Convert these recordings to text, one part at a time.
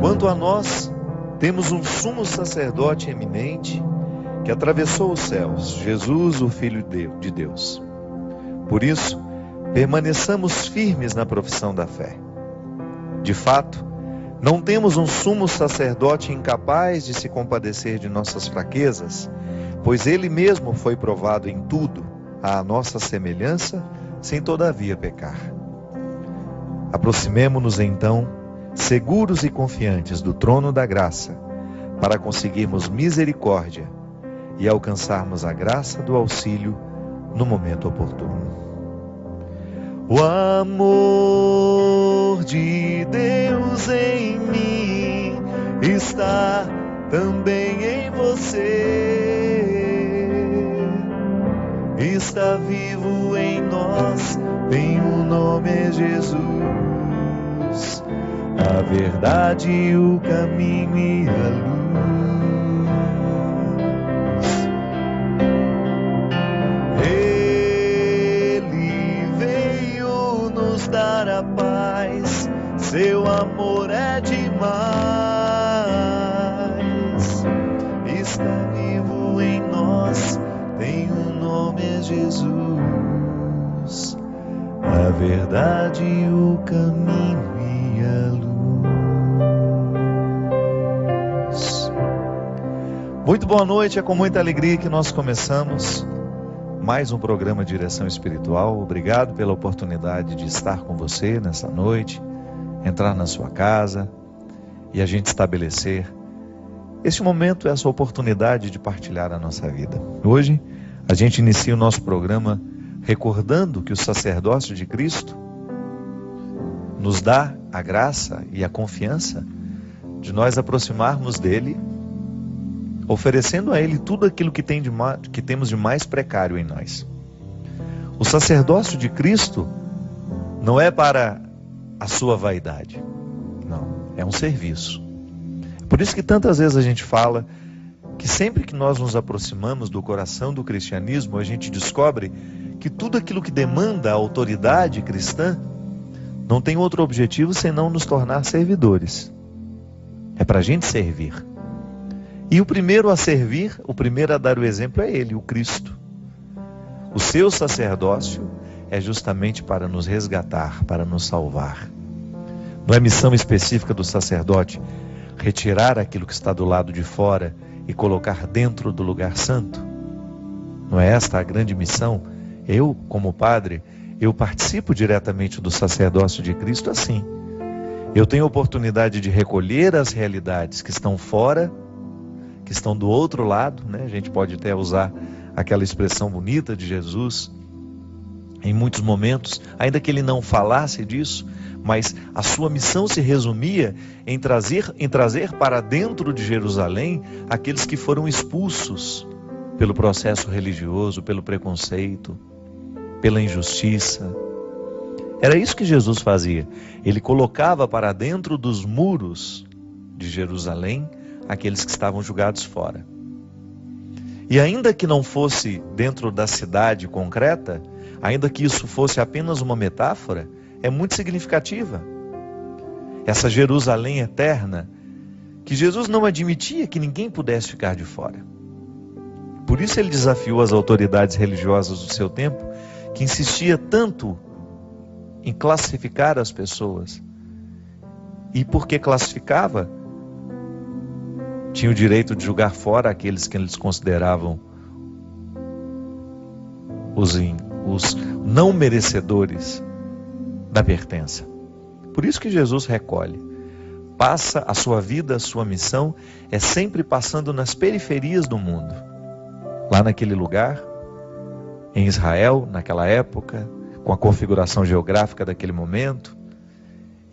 Quanto a nós, temos um sumo sacerdote eminente que atravessou os céus, Jesus, o Filho de Deus. Por isso, permaneçamos firmes na profissão da fé. De fato, não temos um sumo sacerdote incapaz de se compadecer de nossas fraquezas, pois ele mesmo foi provado em tudo, à nossa semelhança, sem todavia pecar. Aproximemo-nos então, seguros e confiantes do trono da graça, para conseguirmos misericórdia e alcançarmos a graça do auxílio no momento oportuno. O amor de Deus em mim está também em você. Está vivo em nós, tem um nome é Jesus. A verdade, o caminho e a luz. Ele veio nos dar a paz, seu amor é demais. Está vivo em nós, tem um nome é Jesus. A verdade, o caminho e a luz. Muito boa noite, é com muita alegria que nós começamos mais um programa Direção Espiritual. Obrigado pela oportunidade de estar com você nessa noite, entrar na sua casa e a gente estabelecer este momento, essa oportunidade de partilhar a nossa vida. Hoje a gente inicia o nosso programa recordando que o sacerdócio de Cristo nos dá a graça e a confiança de nós aproximarmos dele, oferecendo a ele tudo aquilo que temos de mais precário em nós. O sacerdócio de Cristo não é para a sua vaidade, não, é um serviço. Por isso que tantas vezes a gente fala que sempre que nós nos aproximamos do coração do cristianismo, a gente descobre que tudo aquilo que demanda a autoridade cristã não tem outro objetivo senão nos tornar servidores. É para a gente servir. E o primeiro a servir, o primeiro a dar o exemplo é Ele, o Cristo. O seu sacerdócio é justamente para nos resgatar, para nos salvar. Não é missão específica do sacerdote retirar aquilo que está do lado de fora e colocar dentro do lugar santo? Não é esta a grande missão? Eu, como padre, eu participo diretamente do sacerdócio de Cristo assim. Eu tenho a oportunidade de recolher as realidades que estão fora, que estão do outro lado, né? A gente pode até usar aquela expressão bonita de Jesus em muitos momentos, ainda que ele não falasse disso, mas a sua missão se resumia em trazer para dentro de Jerusalém aqueles que foram expulsos pelo processo religioso, pelo preconceito, pela injustiça. Era isso que Jesus fazia. Ele colocava para dentro dos muros de Jerusalém aqueles que estavam julgados fora. E ainda que não fosse dentro da cidade concreta, ainda que isso fosse apenas uma metáfora, é muito significativa. Essa Jerusalém eterna, que Jesus não admitia que ninguém pudesse ficar de fora. Por isso ele desafiou as autoridades religiosas do seu tempo, que insistia tanto em classificar as pessoas. E porque classificava, tinha o direito de julgar fora aqueles que eles consideravam os não merecedores da pertença. Por isso que Jesus recolhe. Passa a sua vida, a sua missão, é sempre passando nas periferias do mundo. Lá naquele lugar, em Israel, naquela época, com a configuração geográfica daquele momento,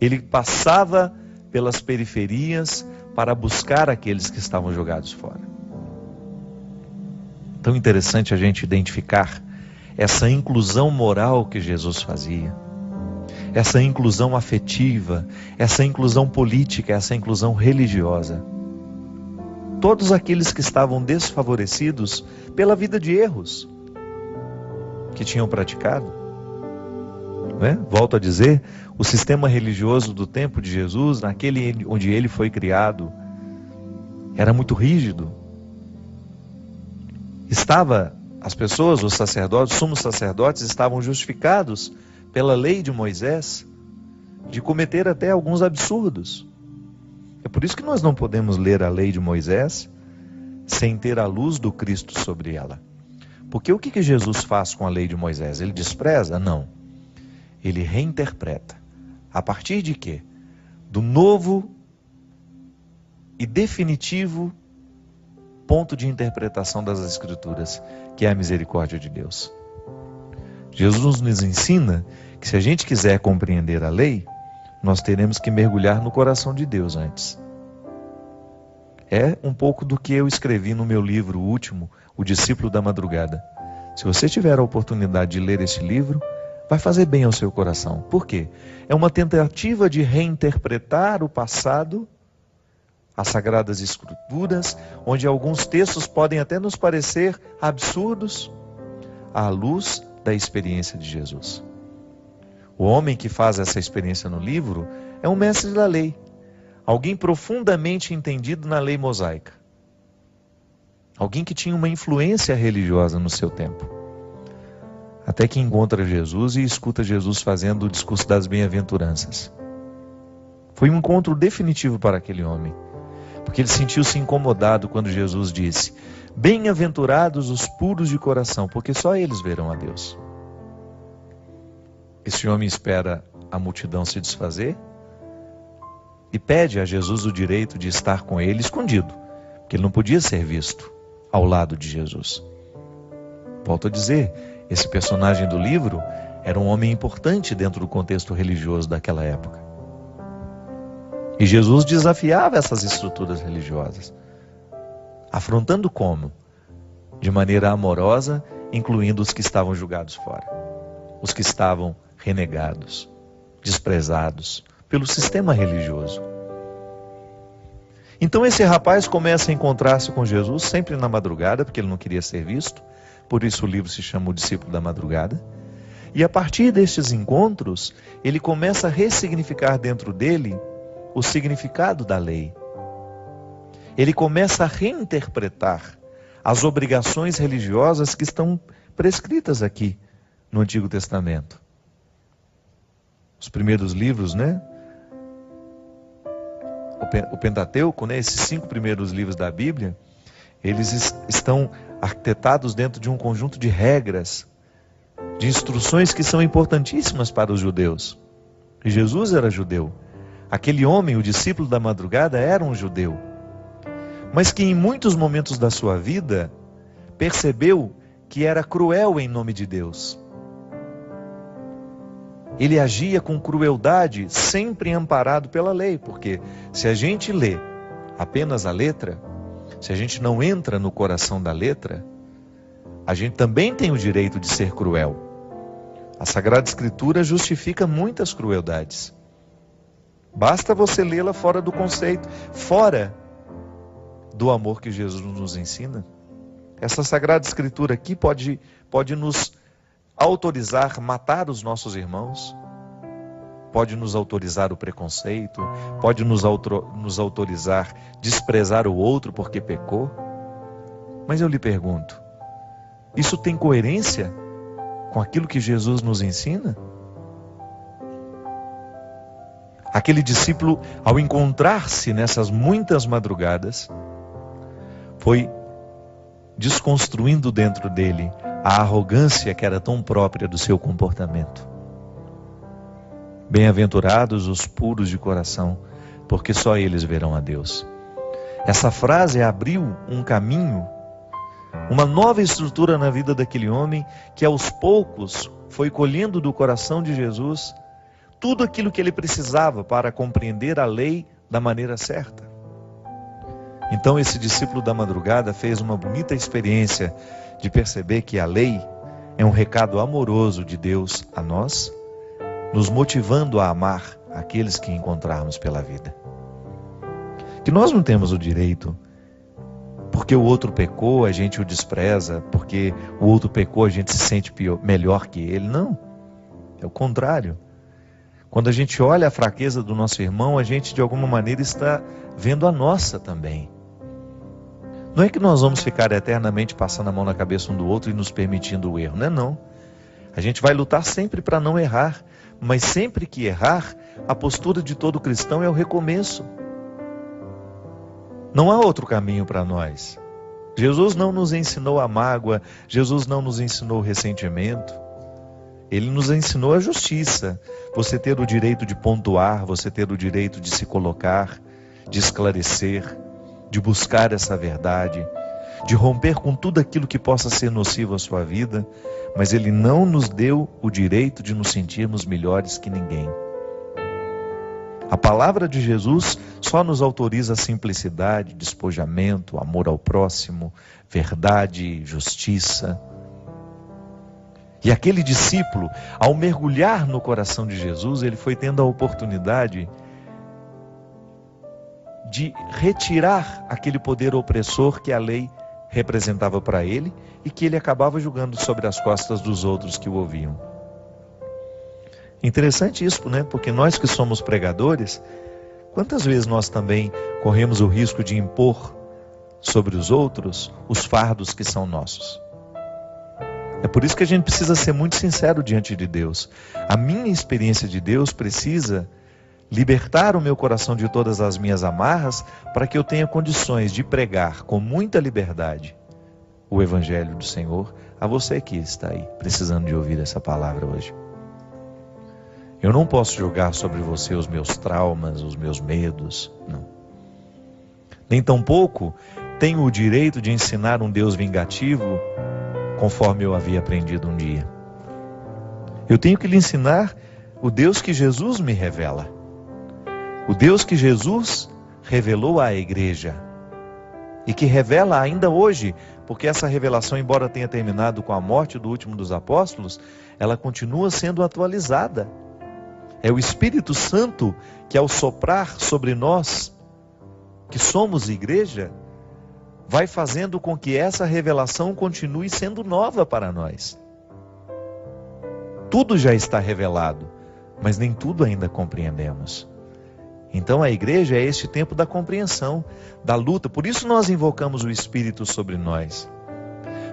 ele passava pelas periferias para buscar aqueles que estavam jogados fora. Tão interessante a gente identificar essa inclusão moral que Jesus fazia, essa inclusão afetiva, essa inclusão política, essa inclusão religiosa. Todos aqueles que estavam desfavorecidos pela vida de erros que tinham praticado, né? Volto a dizer, o sistema religioso do tempo de Jesus, naquele onde ele foi criado, era muito rígido. As pessoas, os sacerdotes, os sumos sacerdotes, estavam justificados pela lei de Moisés de cometer até alguns absurdos. É por isso que nós não podemos ler a lei de Moisés sem ter a luz do Cristo sobre ela. Porque o que Jesus faz com a lei de Moisés? Ele despreza? Não. Ele reinterpreta. A partir de quê? Do novo e definitivo ponto de interpretação das Escrituras, que é a misericórdia de Deus. Jesus nos ensina que se a gente quiser compreender a lei, nós teremos que mergulhar no coração de Deus antes. É um pouco do que eu escrevi no meu livro último, O Discípulo da Madrugada. Se você tiver a oportunidade de ler este livro, vai fazer bem ao seu coração. Por quê? É uma tentativa de reinterpretar o passado, as Sagradas Escrituras, onde alguns textos podem até nos parecer absurdos, à luz da experiência de Jesus. O homem que faz essa experiência no livro é um mestre da lei, alguém profundamente entendido na lei mosaica, alguém que tinha uma influência religiosa no seu tempo, até que encontra Jesus e escuta Jesus fazendo o discurso das bem-aventuranças. Foi um encontro definitivo para aquele homem, porque ele sentiu-se incomodado quando Jesus disse: bem-aventurados os puros de coração, porque só eles verão a Deus. Esse homem espera a multidão se desfazer e pede a Jesus o direito de estar com ele escondido, porque ele não podia ser visto ao lado de Jesus. Volto a dizer, esse personagem do livro era um homem importante dentro do contexto religioso daquela época. E Jesus desafiava essas estruturas religiosas. Afrontando como? De maneira amorosa, incluindo os que estavam julgados fora. Os que estavam renegados, desprezados pelo sistema religioso. Então esse rapaz começa a encontrar-se com Jesus sempre na madrugada, porque ele não queria ser visto. Por isso o livro se chama O Discípulo da Madrugada. E a partir destes encontros, ele começa a ressignificar dentro dele o significado da lei. Ele começa a reinterpretar as obrigações religiosas que estão prescritas aqui no Antigo Testamento. Os primeiros livros, né? O Pentateuco, né? Esses 5 primeiros livros da Bíblia, eles estão arquitetados dentro de um conjunto de regras, de instruções que são importantíssimas para os judeus. E Jesus era judeu. Aquele homem, o discípulo da madrugada, era um judeu, mas que em muitos momentos da sua vida percebeu que era cruel em nome de Deus. Ele agia com crueldade, sempre amparado pela lei, porque se a gente lê apenas a letra, se a gente não entra no coração da letra, a gente também tem o direito de ser cruel. A Sagrada Escritura justifica muitas crueldades. Basta você lê-la fora do conceito, fora do amor que Jesus nos ensina. Essa Sagrada Escritura aqui pode nos autorizar a matar os nossos irmãos, pode nos autorizar o preconceito, pode nos autorizar a desprezar o outro porque pecou. Mas eu lhe pergunto, isso tem coerência com aquilo que Jesus nos ensina? Aquele discípulo, ao encontrar-se nessas muitas madrugadas, foi desconstruindo dentro dele a arrogância que era tão própria do seu comportamento. Bem-aventurados os puros de coração, porque só eles verão a Deus. Essa frase abriu um caminho, uma nova estrutura na vida daquele homem, que aos poucos foi colhendo do coração de Jesus tudo aquilo que ele precisava para compreender a lei da maneira certa. Então esse discípulo da madrugada fez uma bonita experiência de perceber que a lei é um recado amoroso de Deus a nós, nos motivando a amar aqueles que encontrarmos pela vida. Que nós não temos o direito, porque o outro pecou, a gente o despreza, porque o outro pecou, a gente se sente melhor que ele. Não. É o contrário. Quando a gente olha a fraqueza do nosso irmão, a gente de alguma maneira está vendo a nossa também. Não é que nós vamos ficar eternamente passando a mão na cabeça um do outro e nos permitindo o erro, não é não. A gente vai lutar sempre para não errar, mas sempre que errar, a postura de todo cristão é o recomeço. Não há outro caminho para nós. Jesus não nos ensinou a mágoa, Jesus não nos ensinou o ressentimento. Ele nos ensinou a justiça. Você ter o direito de pontuar, você ter o direito de se colocar, de esclarecer, de buscar essa verdade, de romper com tudo aquilo que possa ser nocivo à sua vida, mas Ele não nos deu o direito de nos sentirmos melhores que ninguém. A palavra de Jesus só nos autoriza a simplicidade, despojamento, amor ao próximo, verdade, justiça. E aquele discípulo, ao mergulhar no coração de Jesus, ele foi tendo a oportunidade de retirar aquele poder opressor que a lei representava para ele e que ele acabava jogando sobre as costas dos outros que o ouviam. Interessante isso, né? Porque nós que somos pregadores, quantas vezes nós também corremos o risco de impor sobre os outros os fardos que são nossos? É por isso que a gente precisa ser muito sincero diante de Deus. A minha experiência de Deus precisa libertar o meu coração de todas as minhas amarras para que eu tenha condições de pregar com muita liberdade o Evangelho do Senhor a você que está aí, precisando de ouvir essa palavra hoje. Eu não posso jogar sobre você os meus traumas, os meus medos, não. Nem tampouco tenho o direito de ensinar um Deus vingativo conforme eu havia aprendido um dia. Eu tenho que lhe ensinar o Deus que Jesus me revela. O Deus que Jesus revelou à igreja e que revela ainda hoje, porque essa revelação, embora tenha terminado com a morte do último dos apóstolos, ela continua sendo atualizada. É o Espírito Santo que, ao soprar sobre nós, que somos igreja, vai fazendo com que essa revelação continue sendo nova para nós. Tudo já está revelado, mas nem tudo ainda compreendemos. Então a igreja é este tempo da compreensão, da luta. Por isso nós invocamos o Espírito sobre nós.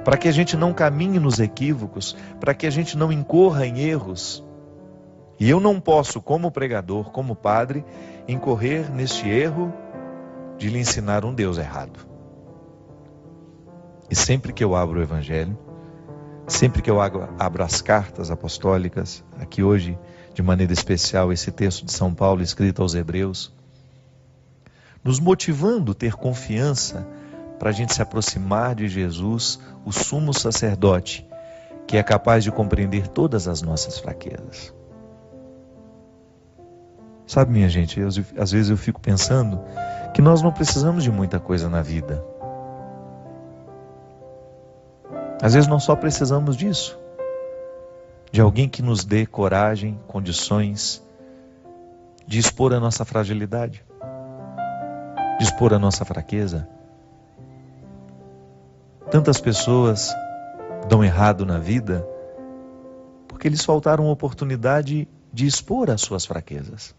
Para que a gente não caminhe nos equívocos, para que a gente não incorra em erros. E eu não posso, como pregador, como padre, incorrer neste erro de lhe ensinar um Deus errado. E sempre que eu abro o Evangelho, sempre que eu abro as cartas apostólicas, aqui hoje, de maneira especial, esse texto de São Paulo escrito aos Hebreus, nos motivando a ter confiança para a gente se aproximar de Jesus, o sumo sacerdote, que é capaz de compreender todas as nossas fraquezas. Sabe, minha gente, às vezes eu fico pensando que nós não precisamos de muita coisa na vida. Às vezes nós só precisamos disso. De alguém que nos dê coragem, condições de expor a nossa fragilidade, de expor a nossa fraqueza. Tantas pessoas dão errado na vida porque eles faltaram oportunidade de expor as suas fraquezas.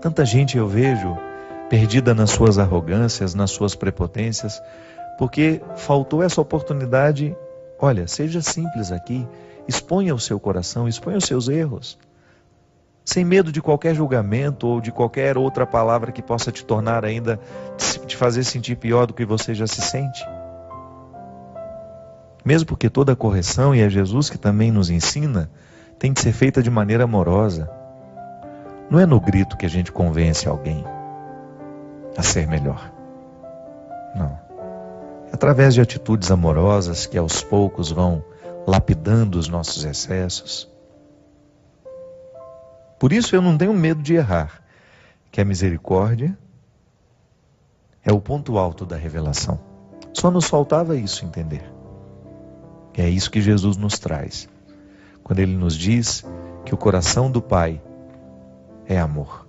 Tanta gente eu vejo perdida nas suas arrogâncias, nas suas prepotências, porque faltou essa oportunidade. Olha, seja simples aqui, exponha o seu coração, exponha os seus erros, sem medo de qualquer julgamento ou de qualquer outra palavra que possa te tornar ainda, te fazer sentir pior do que você já se sente. Mesmo porque toda correção, e é Jesus que também nos ensina, tem que ser feita de maneira amorosa. Não é no grito que a gente convence alguém a ser melhor. Não. É através de atitudes amorosas que aos poucos vão lapidando os nossos excessos. Por isso eu não tenho medo de errar, que a misericórdia é o ponto alto da revelação. Só nos faltava isso entender. E é isso que Jesus nos traz, quando Ele nos diz que o coração do Pai é amor.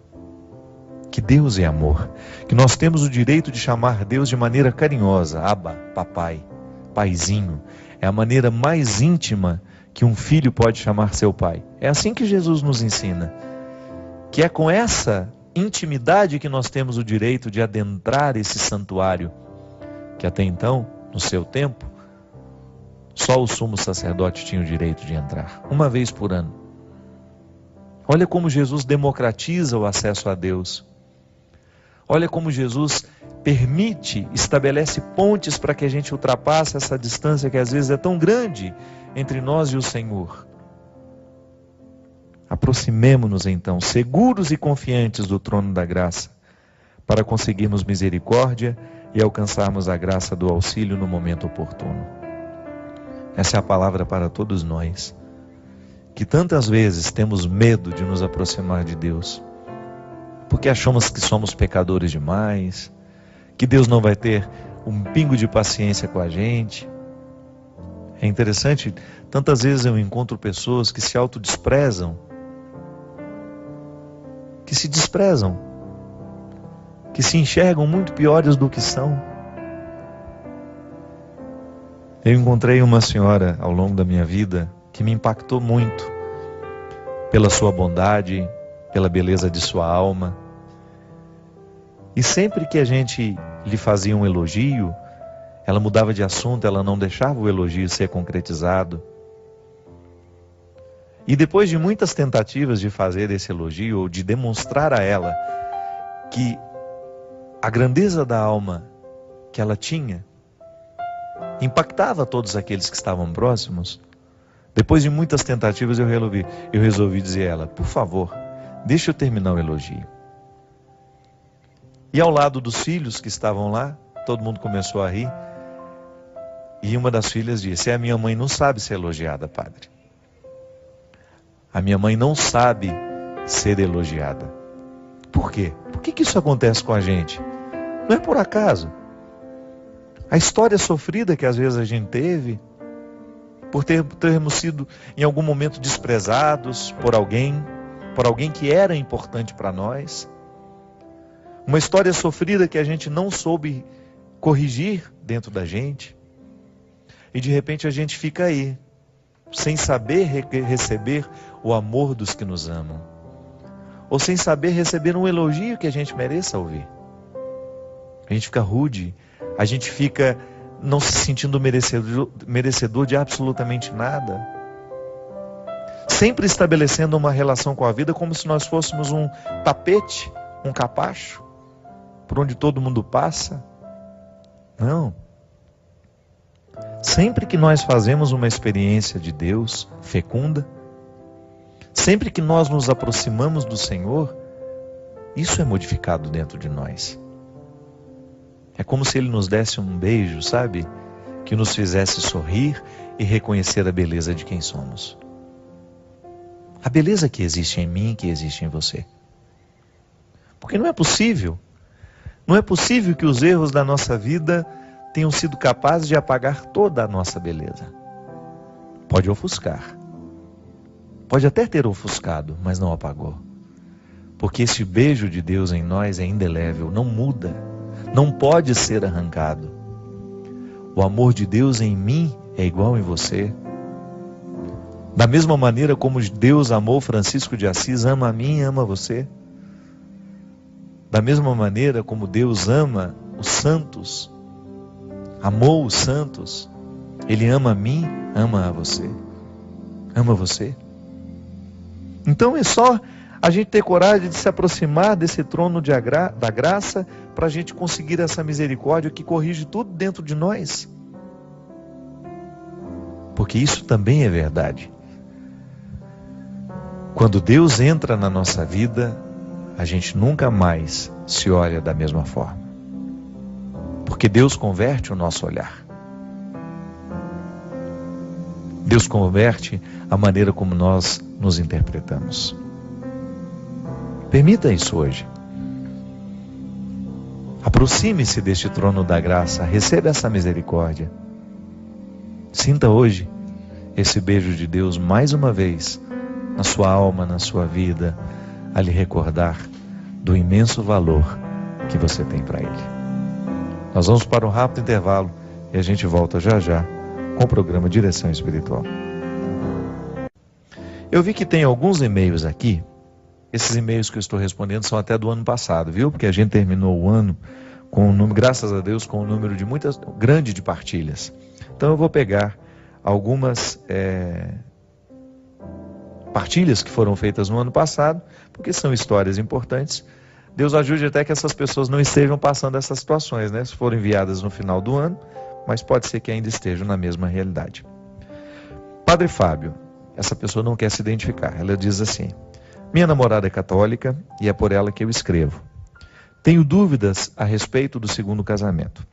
Que Deus é amor, que nós temos o direito de chamar Deus de maneira carinhosa, Abba, papai, paizinho. É a maneira mais íntima que um filho pode chamar seu pai. É assim que Jesus nos ensina, que é com essa intimidade que nós temos o direito de adentrar esse santuário, que até então, no seu tempo, só o sumo sacerdote tinha o direito de entrar, uma vez por ano. Olha como Jesus democratiza o acesso a Deus. Olha como Jesus permite, estabelece pontes para que a gente ultrapasse essa distância que às vezes é tão grande entre nós e o Senhor. Aproximemo-nos então, seguros e confiantes do trono da graça, para conseguirmos misericórdia e alcançarmos a graça do auxílio no momento oportuno. Essa é a palavra para todos nós, que tantas vezes temos medo de nos aproximar de Deus, porque achamos que somos pecadores demais, que Deus não vai ter um pingo de paciência com a gente. É interessante, tantas vezes eu encontro pessoas que se autodesprezam, que se desprezam, que se enxergam muito piores do que são. Eu encontrei uma senhora ao longo da minha vida que me impactou muito pela sua bondade, pela beleza de sua alma. E sempre que a gente lhe fazia um elogio, ela mudava de assunto, ela não deixava o elogio ser concretizado. E depois de muitas tentativas de fazer esse elogio, ou de demonstrar a ela que a grandeza da alma que ela tinha impactava todos aqueles que estavam próximos, depois de muitas tentativas eu resolvi dizer a ela: por favor, deixa eu terminar o elogio. E ao lado dos filhos que estavam lá, todo mundo começou a rir, e uma das filhas disse: a minha mãe não sabe ser elogiada, padre. A minha mãe não sabe ser elogiada. Por quê? Por que isso acontece com a gente? Não é por acaso. A história sofrida que às vezes a gente teve, por termos sido em algum momento desprezados por alguém que era importante para nós. Uma história sofrida que a gente não soube corrigir dentro da gente. E de repente a gente fica aí, sem saber receber o amor dos que nos amam, ou sem saber receber um elogio que a gente mereça ouvir. A gente fica rude, a gente fica não se sentindo merecedor de absolutamente nada, sempre estabelecendo uma relação com a vida como se nós fôssemos um tapete, um capacho, por onde todo mundo passa. Não. Sempre que nós fazemos uma experiência de Deus fecunda, sempre que nós nos aproximamos do Senhor, isso é modificado dentro de nós. É como se Ele nos desse um beijo, sabe? Que nos fizesse sorrir e reconhecer a beleza de quem somos. A beleza que existe em mim, que existe em você. Porque não é possível que os erros da nossa vida tenham sido capazes de apagar toda a nossa beleza. Pode ofuscar. Pode até ter ofuscado, mas não apagou. Porque esse beijo de Deus em nós é indelével, não muda, não pode ser arrancado. O amor de Deus em mim é igual em você. Da mesma maneira como Deus amou Francisco de Assis, ama a mim e ama você. Da mesma maneira como Deus ama os santos, amou os santos, Ele ama a mim, ama a você. Ama você. Então é só a gente ter coragem de se aproximar desse trono da graça, para a gente conseguir essa misericórdia que corrige tudo dentro de nós. Porque isso também é verdade. Quando Deus entra na nossa vida, a gente nunca mais se olha da mesma forma. Porque Deus converte o nosso olhar. Deus converte a maneira como nós nos interpretamos. Permita isso hoje. Aproxime-se deste trono da graça, receba essa misericórdia. Sinta hoje esse beijo de Deus mais uma vez na sua alma, na sua vida, a lhe recordar do imenso valor que você tem para Ele. Nós vamos para um rápido intervalo e a gente volta já já com o programa Direção Espiritual. Eu vi que tem alguns e-mails aqui. Esses e-mails que eu estou respondendo são até do ano passado, viu? Porque a gente terminou o ano com um número, graças a Deus, com um número de grande de partilhas. Então eu vou pegar algumas partilhas que foram feitas no ano passado, porque são histórias importantes. Deus ajude até que essas pessoas não estejam passando essas situações, né? Se foram enviadas no final do ano, mas pode ser que ainda estejam na mesma realidade. Padre Fábio, essa pessoa não quer se identificar. Ela diz assim: minha namorada é católica e é por ela que eu escrevo. Tenho dúvidas a respeito do segundo casamento.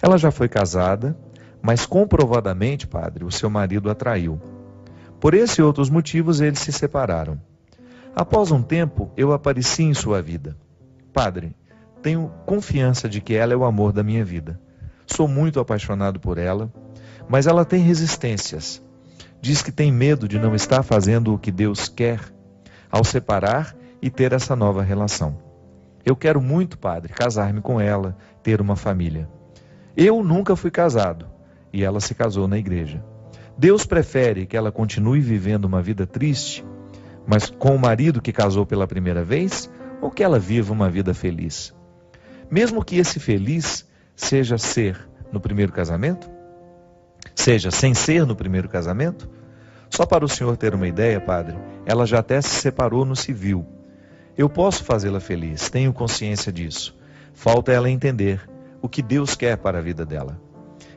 Ela já foi casada, mas comprovadamente, padre, o seu marido a traiu. Por esse e outros motivos, eles se separaram. Após um tempo, eu apareci em sua vida. Padre, tenho confiança de que ela é o amor da minha vida. Sou muito apaixonado por ela, mas ela tem resistências. Diz que tem medo de não estar fazendo o que Deus quer ao separar e ter essa nova relação. Eu quero muito, padre, casar-me com ela, ter uma família. Eu nunca fui casado e ela se casou na igreja. Deus prefere que ela continue vivendo uma vida triste, mas com o marido que casou pela primeira vez, ou que ela viva uma vida feliz? Mesmo que esse feliz seja ser no primeiro casamento, seja sem ser no primeiro casamento. Só para o senhor ter uma ideia, padre, ela já até se separou no civil. Eu posso fazê-la feliz, tenho consciência disso. Falta ela entender o que Deus quer para a vida dela.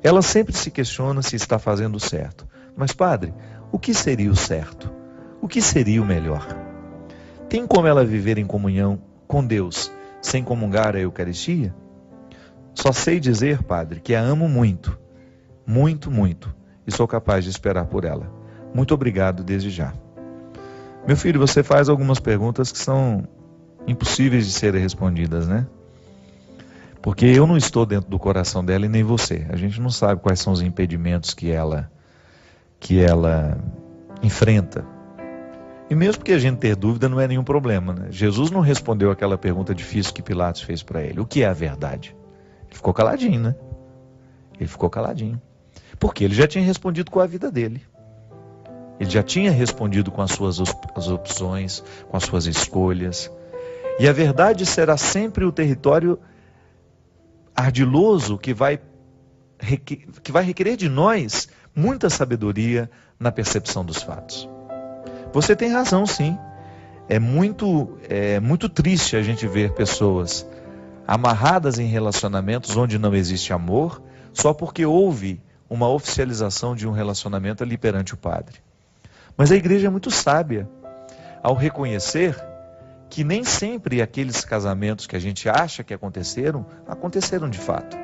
Ela sempre se questiona se está fazendo o certo. Mas, padre, o que seria o certo? O que seria o melhor? Tem como ela viver em comunhão com Deus sem comungar a Eucaristia? Só sei dizer, padre, que a amo muito, muito, muito, e sou capaz de esperar por ela. Muito obrigado desde já. Meu filho, você faz algumas perguntas que são impossíveis de serem respondidas, né? Porque eu não estou dentro do coração dela e nem você. A gente não sabe quais são os impedimentos que ela enfrenta. E mesmo que a gente ter dúvida, não é nenhum problema, né? Jesus não respondeu aquela pergunta difícil que Pilatos fez para ele. O que é a verdade? Ele ficou caladinho, né? Ele ficou caladinho. Porque ele já tinha respondido com a vida dele. Ele já tinha respondido com as suas opções, com as suas escolhas. E a verdade será sempre o território ardiloso que vai requerer de nós muita sabedoria na percepção dos fatos. Você tem razão, sim. É muito triste a gente ver pessoas amarradas em relacionamentos onde não existe amor, só porque houve uma oficialização de um relacionamento ali perante o padre. Mas a igreja é muito sábia ao reconhecer que nem sempre aqueles casamentos que a gente acha que aconteceram de fato.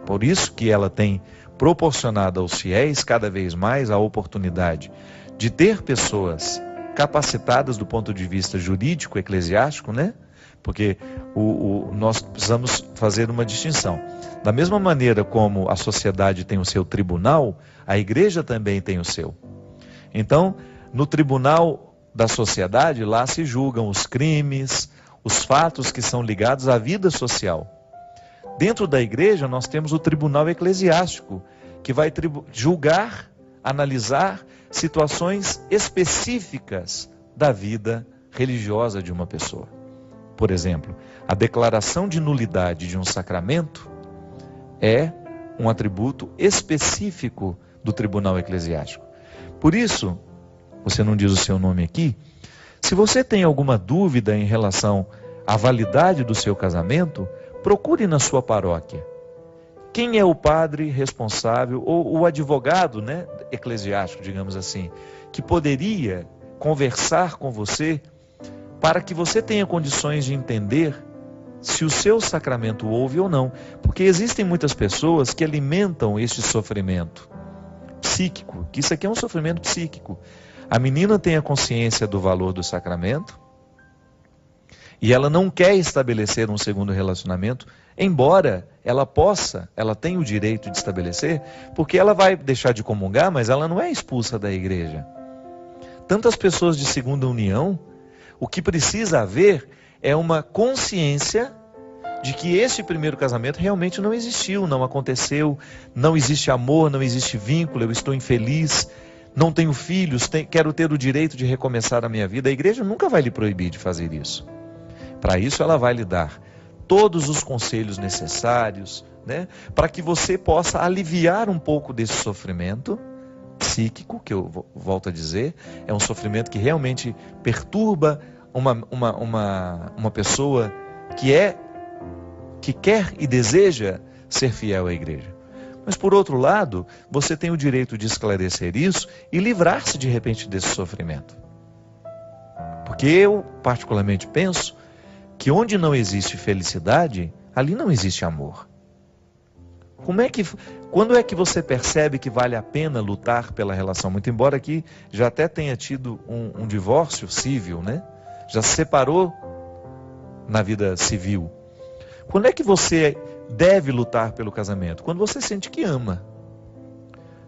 Por isso que ela tem proporcionado aos fiéis cada vez mais a oportunidade de ter pessoas capacitadas do ponto de vista jurídico, eclesiástico, né? Porque nós precisamos fazer uma distinção. Da mesma maneira como a sociedade tem o seu tribunal, a igreja também tem o seu. Então, no tribunal da sociedade, lá se julgam os crimes, os fatos que são ligados à vida social. Dentro da igreja, nós temos o tribunal eclesiástico, que vai julgar, analisar situações específicas da vida religiosa de uma pessoa. Por exemplo, a declaração de nulidade de um sacramento é um atributo específico do tribunal eclesiástico. Por isso, você não diz o seu nome aqui, se você tem alguma dúvida em relação à validade do seu casamento, procure na sua paróquia. Quem é o padre responsável, ou o advogado, né, eclesiástico, digamos assim, que poderia conversar com você para que você tenha condições de entender se o seu sacramento houve ou não. Porque existem muitas pessoas que alimentam este sofrimento psíquico, que isso aqui é um sofrimento psíquico. A menina tem a consciência do valor do sacramento e ela não quer estabelecer um segundo relacionamento, embora ela tenha o direito de estabelecer, porque ela vai deixar de comungar, mas ela não é expulsa da igreja. Tantas pessoas de segunda união, o que precisa haver é uma consciência de que esse primeiro casamento realmente não existiu, não aconteceu, não existe amor, não existe vínculo, eu estou infeliz. não tenho filhos, quero ter o direito de recomeçar a minha vida. A igreja nunca vai lhe proibir de fazer isso. Para isso ela vai lhe dar todos os conselhos necessários, né, para que você possa aliviar um pouco desse sofrimento psíquico, que eu volto a dizer, é um sofrimento que realmente perturba uma pessoa que quer e deseja ser fiel à igreja. Mas por outro lado, você tem o direito de esclarecer isso e livrar-se de repente desse sofrimento. Porque eu particularmente penso que onde não existe felicidade, ali não existe amor. Quando é que você percebe que vale a pena lutar pela relação? Muito embora aqui já até tenha tido um divórcio civil, né? Já se separou na vida civil. Quando é que você deve lutar pelo casamento? Quando você sente que ama.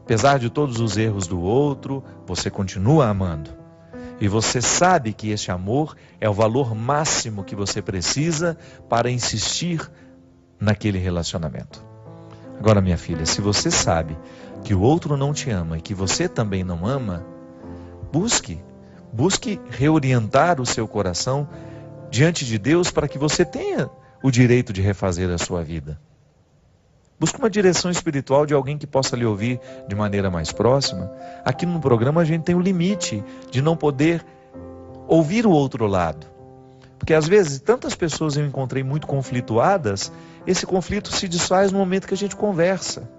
Apesar de todos os erros do outro, você continua amando. E você sabe que esse amor é o valor máximo que você precisa para insistir naquele relacionamento. Agora, minha filha, se você sabe que o outro não te ama e que você também não ama, busque reorientar o seu coração diante de Deus para que você tenha o direito de refazer a sua vida. Busque uma direção espiritual de alguém que possa lhe ouvir de maneira mais próxima. Aqui no programa a gente tem o limite de não poder ouvir o outro lado. Porque às vezes tantas pessoas eu encontrei muito conflituadas, esse conflito se desfaz no momento que a gente conversa.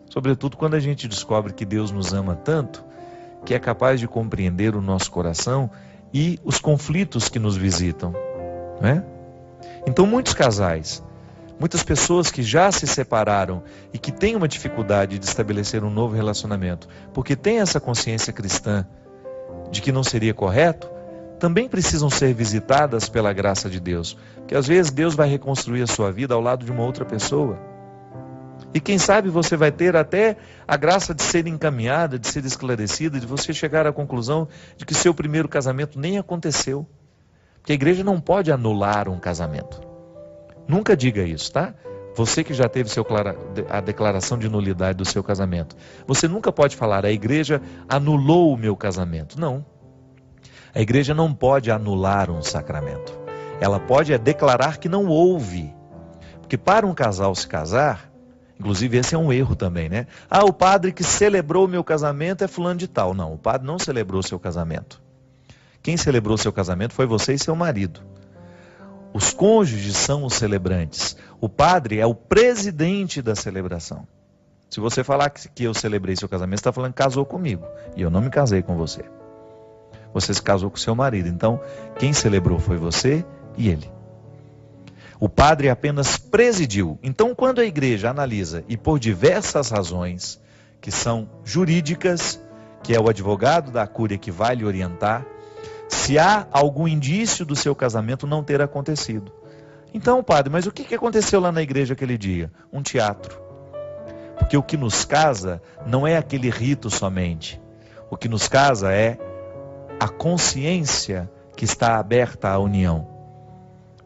Sobretudo quando a gente descobre que Deus nos ama tanto, que é capaz de compreender o nosso coração e os conflitos que nos visitam, não é? Então muitos casais, muitas pessoas que já se separaram e que têm uma dificuldade de estabelecer um novo relacionamento, porque têm essa consciência cristã de que não seria correto, também precisam ser visitadas pela graça de Deus. Porque às vezes Deus vai reconstruir a sua vida ao lado de uma outra pessoa. E quem sabe você vai ter até a graça de ser encaminhada, de ser esclarecida, de você chegar à conclusão de que seu primeiro casamento nem aconteceu. Porque a igreja não pode anular um casamento. Nunca diga isso, tá? Você que já teve a declaração de nulidade do seu casamento. Você nunca pode falar, a igreja anulou o meu casamento. Não. A igreja não pode anular um sacramento. Ela pode declarar que não houve. Porque para um casal se casar, inclusive esse é um erro também, né? Ah, o padre que celebrou o meu casamento é fulano de tal. Não, o padre não celebrou o seu casamento. Quem celebrou o seu casamento foi você e seu marido. Os cônjuges são os celebrantes. O padre é o presidente da celebração. Se você falar que eu celebrei seu casamento, você está falando que casou comigo. E eu não me casei com você. Você se casou com seu marido. Então, quem celebrou foi você e ele. O padre apenas presidiu. Então, quando a igreja analisa, e por diversas razões, que são jurídicas, que é o advogado da cúria que vai lhe orientar, se há algum indício do seu casamento não ter acontecido. Então, padre, mas o que aconteceu lá na igreja aquele dia? Um teatro. Porque o que nos casa não é aquele rito somente. O que nos casa é a consciência que está aberta à união.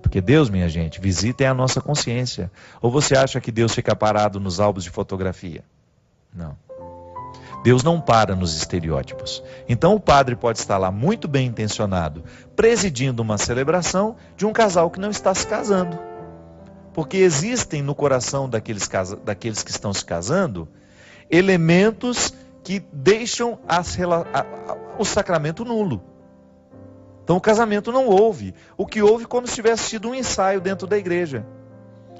Porque Deus, minha gente, visita a nossa consciência. Ou você acha que Deus fica parado nos álbuns de fotografia? Não. Deus não para nos estereótipos. Então o padre pode estar lá muito bem intencionado, presidindo uma celebração de um casal que não está se casando. Porque existem no coração daqueles que estão se casando, elementos que deixam o sacramento nulo. Então o casamento não houve. O que houve como se tivesse sido um ensaio dentro da igreja.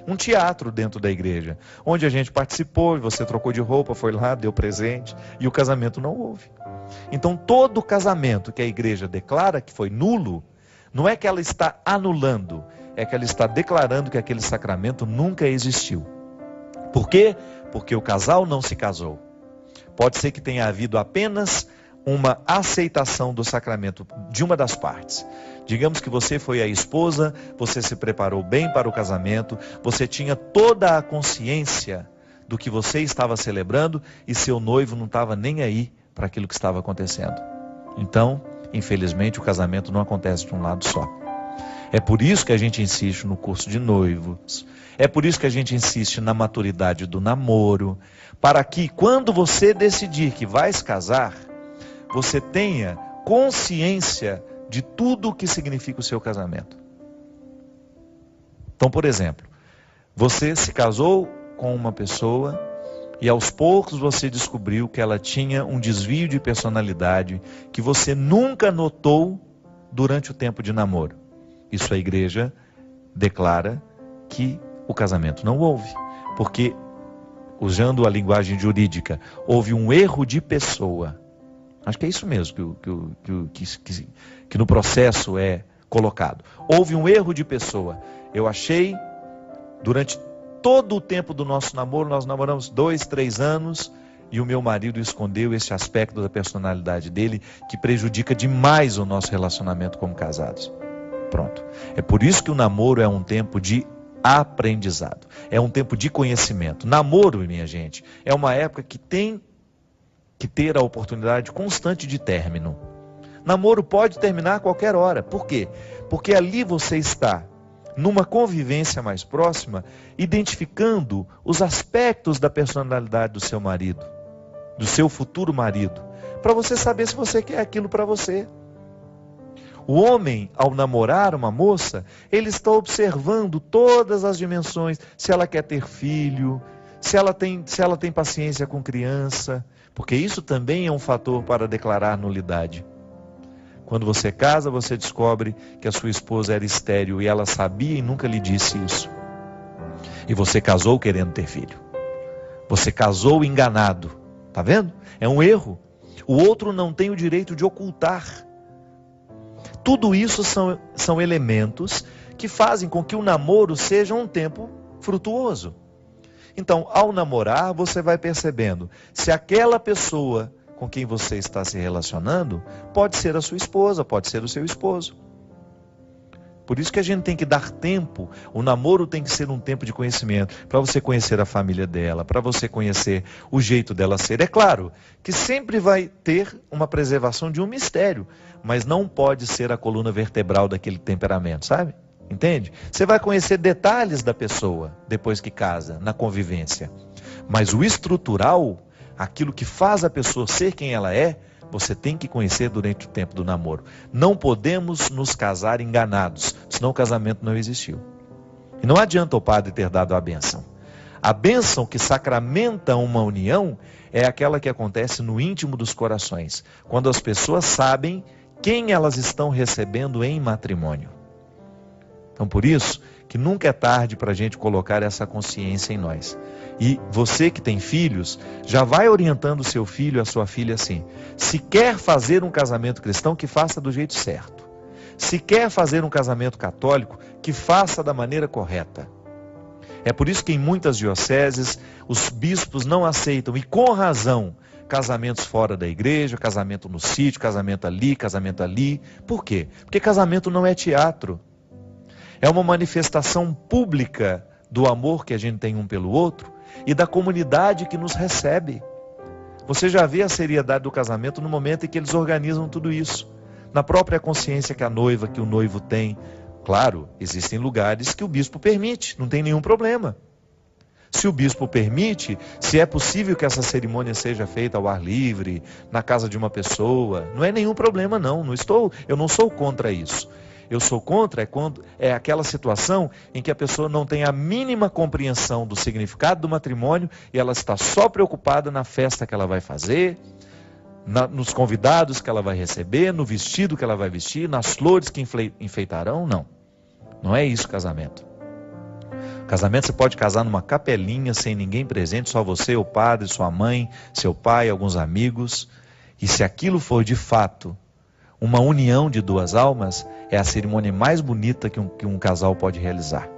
Um teatro dentro da igreja. Onde a gente participou, você trocou de roupa, foi lá, deu presente. E o casamento não houve. Então todo casamento que a igreja declara que foi nulo, não é que ela está anulando, é que ela está declarando que aquele sacramento nunca existiu. Por quê? Porque o casal não se casou. Pode ser que tenha havido apenas uma aceitação do sacramento de uma das partes. Digamos que você foi a esposa, você se preparou bem para o casamento, você tinha toda a consciência do que você estava celebrando e seu noivo não estava nem aí para aquilo que estava acontecendo. Então, infelizmente, o casamento não acontece de um lado só. É por isso que a gente insiste no curso de noivos. É por isso que a gente insiste na maturidade do namoro. Para que quando você decidir que vai se casar, você tenha consciência de tudo o que significa o seu casamento. Então, por exemplo, você se casou com uma pessoa e aos poucos você descobriu que ela tinha um desvio de personalidade que você nunca notou durante o tempo de namoro. Isso a igreja declara que o casamento não houve, porque, usando a linguagem jurídica, houve um erro de pessoa. Acho que é isso mesmo que no processo é colocado. Houve um erro de pessoa. Eu achei, durante todo o tempo do nosso namoro, nós namoramos 2, 3 anos, e o meu marido escondeu esse aspecto da personalidade dele, que prejudica demais o nosso relacionamento como casados. Pronto. É por isso que o namoro é um tempo de aprendizado. É um tempo de conhecimento. Namoro, minha gente, é uma época que tem que ter a oportunidade constante de término. Namoro pode terminar a qualquer hora. Por quê? Porque ali você está numa convivência mais próxima, identificando os aspectos da personalidade do seu marido, do seu futuro marido, para você saber se você quer aquilo para você. O homem, ao namorar uma moça, ele está observando todas as dimensões, se ela quer ter filho, se ela tem paciência com criança, porque isso também é um fator para declarar nulidade. Quando você casa, você descobre que a sua esposa era estéril e ela sabia e nunca lhe disse isso. E você casou querendo ter filho. Você casou enganado. Tá vendo? É um erro. O outro não tem o direito de ocultar. Tudo isso são elementos que fazem com que o namoro seja um tempo frutuoso. Então, ao namorar, você vai percebendo se aquela pessoa com quem você está se relacionando pode ser a sua esposa, pode ser o seu esposo. Por isso que a gente tem que dar tempo, o namoro tem que ser um tempo de conhecimento, para você conhecer a família dela, para você conhecer o jeito dela ser. É claro que sempre vai ter uma preservação de um mistério, mas não pode ser a coluna vertebral daquele temperamento, sabe? Entende? Você vai conhecer detalhes da pessoa depois que casa, na convivência. Mas o estrutural, aquilo que faz a pessoa ser quem ela é, você tem que conhecer durante o tempo do namoro. Não podemos nos casar enganados, senão o casamento não existiu. E não adianta o padre ter dado a bênção. A bênção que sacramenta uma união é aquela que acontece no íntimo dos corações, quando as pessoas sabem quem elas estão recebendo em matrimônio. Então, por isso que nunca é tarde para a gente colocar essa consciência em nós. E você que tem filhos, já vai orientando o seu filho, a sua filha assim: se quer fazer um casamento cristão, que faça do jeito certo. Se quer fazer um casamento católico, que faça da maneira correta. É por isso que em muitas dioceses, os bispos não aceitam, e com razão, casamentos fora da igreja, casamento no sítio, casamento ali, casamento ali. Por quê? Porque casamento não é teatro. É uma manifestação pública do amor que a gente tem um pelo outro e da comunidade que nos recebe. Você já vê a seriedade do casamento no momento em que eles organizam tudo isso. Na própria consciência que a noiva, que o noivo tem. Claro, existem lugares que o bispo permite, não tem nenhum problema. Se o bispo permite, se é possível que essa cerimônia seja feita ao ar livre, na casa de uma pessoa, não é nenhum problema não. Eu não sou contra isso. Eu sou contra quando é aquela situação em que a pessoa não tem a mínima compreensão do significado do matrimônio e ela está só preocupada na festa que ela vai fazer, nos convidados que ela vai receber, no vestido que ela vai vestir, nas flores que enfeitarão. Não é isso casamento. Casamento você pode casar numa capelinha sem ninguém presente, só você, o padre, sua mãe, seu pai, alguns amigos. E se aquilo for de fato uma união de duas almas, é a cerimônia mais bonita que um casal pode realizar.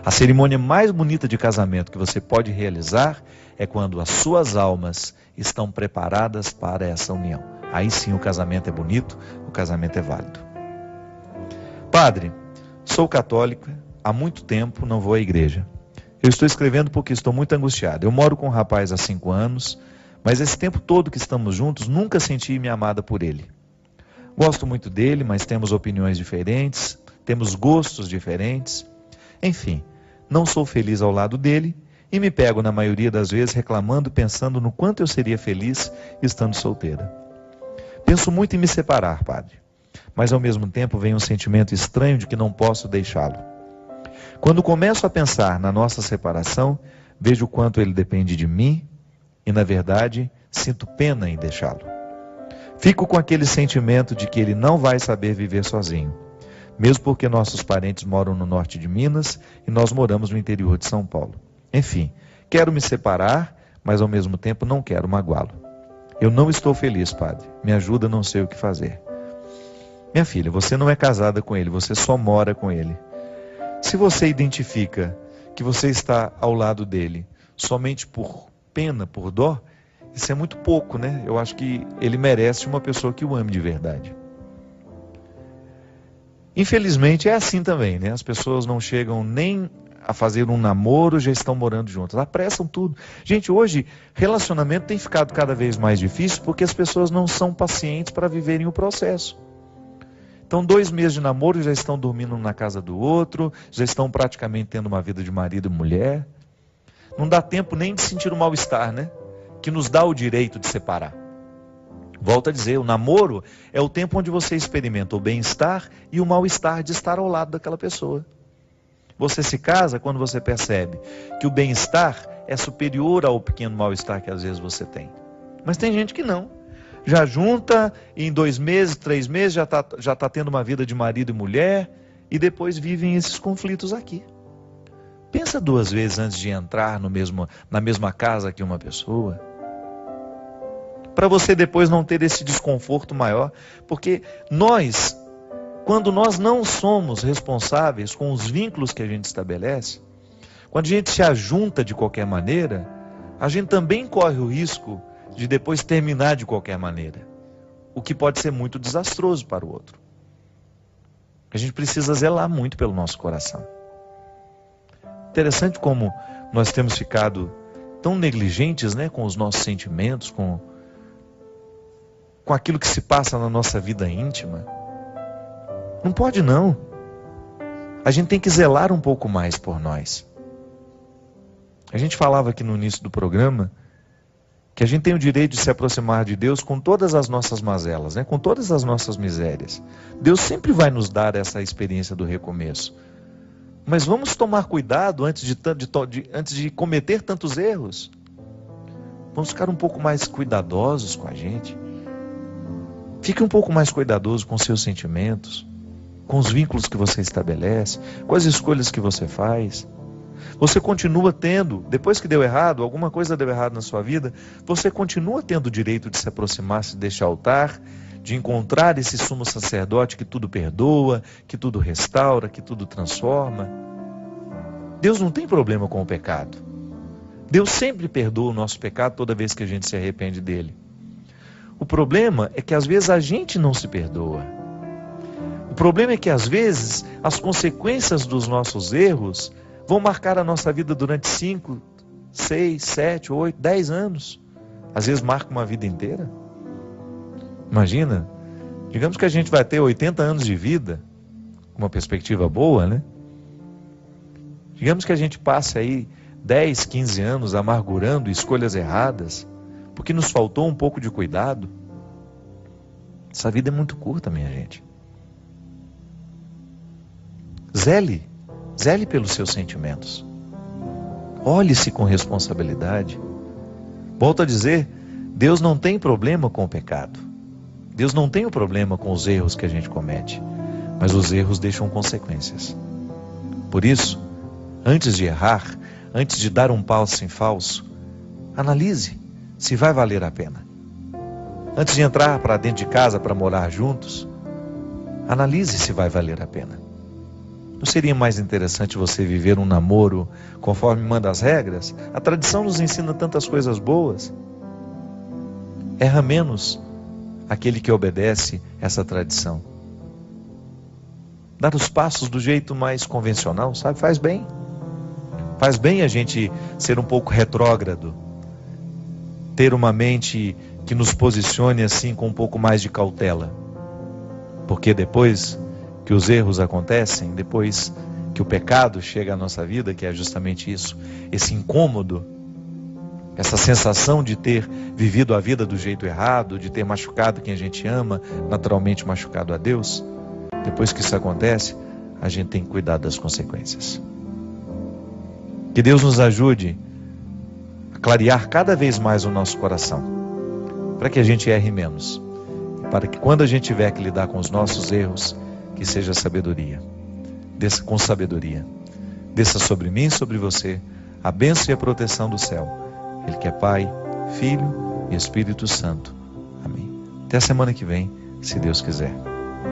A cerimônia mais bonita de casamento que você pode realizar é quando as suas almas estão preparadas para essa união. Aí sim o casamento é bonito, o casamento é válido. Padre, sou católico, há muito tempo não vou à igreja. Eu estou escrevendo porque estou muito angustiado. Eu moro com um rapaz há 5 anos, mas esse tempo todo que estamos juntos, nunca senti-me amada por ele. Gosto muito dele, mas temos opiniões diferentes, temos gostos diferentes. Enfim, não sou feliz ao lado dele e me pego na maioria das vezes reclamando, pensando no quanto eu seria feliz estando solteira. Penso muito em me separar, padre, mas ao mesmo tempo vem um sentimento estranho de que não posso deixá-lo. Quando começo a pensar na nossa separação, vejo o quanto ele depende de mim e, na verdade, sinto pena em deixá-lo. Fico com aquele sentimento de que ele não vai saber viver sozinho, mesmo porque nossos parentes moram no norte de Minas e nós moramos no interior de São Paulo. Enfim, quero me separar, mas ao mesmo tempo não quero magoá-lo. Eu não estou feliz, padre. Me ajuda, não sei o que fazer. Minha filha, você não é casada com ele, você só mora com ele. Se você identifica que você está ao lado dele somente por pena, por dó, isso é muito pouco, né? Eu acho que ele merece uma pessoa que o ame de verdade. Infelizmente é assim também, né? As pessoas não chegam nem a fazer um namoro, já estão morando juntas. Apressam tudo. Gente, hoje relacionamento tem ficado cada vez mais difícil porque as pessoas não são pacientes para viverem o processo. Então, 2 meses de namoro já estão dormindo um na casa do outro, já estão praticamente tendo uma vida de marido e mulher. Não dá tempo nem de sentir o mal-estar, né? Que nos dá o direito de separar. Volto a dizer, o namoro é o tempo onde você experimenta o bem-estar e o mal-estar de estar ao lado daquela pessoa. Você se casa quando você percebe que o bem-estar é superior ao pequeno mal-estar que às vezes você tem. Mas tem gente que não. Já junta, e em 2 meses, 3 meses, já tá tendo uma vida de marido e mulher, e depois vivem esses conflitos aqui. Pensa 2 vezes antes de entrar na mesma casa que uma pessoa. Para você depois não ter esse desconforto maior. Porque quando nós não somos responsáveis com os vínculos que a gente estabelece, quando a gente se ajunta de qualquer maneira, a gente também corre o risco de depois terminar de qualquer maneira, o que pode ser muito desastroso para o outro. A gente precisa zelar muito pelo nosso coração. Interessante como nós temos ficado tão negligentes, né, com os nossos sentimentos, com aquilo que se passa na nossa vida íntima. Não pode não. A gente tem que zelar um pouco mais por nós. A gente falava aqui no início do programa que a gente tem o direito de se aproximar de Deus com todas as nossas mazelas, né? Com todas as nossas misérias. Deus sempre vai nos dar essa experiência do recomeço. Mas vamos tomar cuidado antes de cometer tantos erros. Vamos ficar um pouco mais cuidadosos com a gente. Fique um pouco mais cuidadoso com seus sentimentos, com os vínculos que você estabelece, com as escolhas que você faz. Você continua tendo, depois que deu errado, alguma coisa deu errado na sua vida, você continua tendo o direito de se aproximar-se deste altar, de encontrar esse sumo sacerdote que tudo perdoa, que tudo restaura, que tudo transforma. Deus não tem problema com o pecado. Deus sempre perdoa o nosso pecado toda vez que a gente se arrepende dele. O problema é que às vezes a gente não se perdoa. O problema é que às vezes as consequências dos nossos erros vão marcar a nossa vida durante 5, 6, 7, 8, 10 anos. Às vezes marca uma vida inteira. Imagina, digamos que a gente vai ter 80 anos de vida, com uma perspectiva boa, né? Digamos que a gente passe aí 10, 15 anos amargurando escolhas erradas, porque nos faltou um pouco de cuidado. Essa vida é muito curta, minha gente. Zele pelos seus sentimentos. Olhe-se com responsabilidade. Volto a dizer, Deus não tem problema com o pecado. Deus não tem o problema com os erros que a gente comete. Mas os erros deixam consequências. Por isso, antes de errar, antes de dar um passo em falso, analise se vai valer a pena. Antes de entrar para dentro de casa para morar juntos, analise se vai valer a pena. Não seria mais interessante você viver um namoro conforme manda as regras? A tradição nos ensina tantas coisas boas. Erra menos aquele que obedece essa tradição. Dar os passos do jeito mais convencional, sabe? Faz bem. Faz bem a gente ser um pouco retrógrado. Ter uma mente que nos posicione assim com um pouco mais de cautela. Porque depois que os erros acontecem, depois que o pecado chega à nossa vida, que é justamente isso, esse incômodo, essa sensação de ter vivido a vida do jeito errado, de ter machucado quem a gente ama, naturalmente machucado a Deus. Depois que isso acontece, a gente tem que cuidar das consequências. Que Deus nos ajude a clarear cada vez mais o nosso coração, para que a gente erre menos, para que quando a gente tiver que lidar com os nossos erros, que seja sabedoria. Desça com sabedoria. Desça sobre mim e sobre você a bênção e a proteção do céu. Ele que é Pai, Filho e Espírito Santo. Amém. Até a semana que vem, se Deus quiser.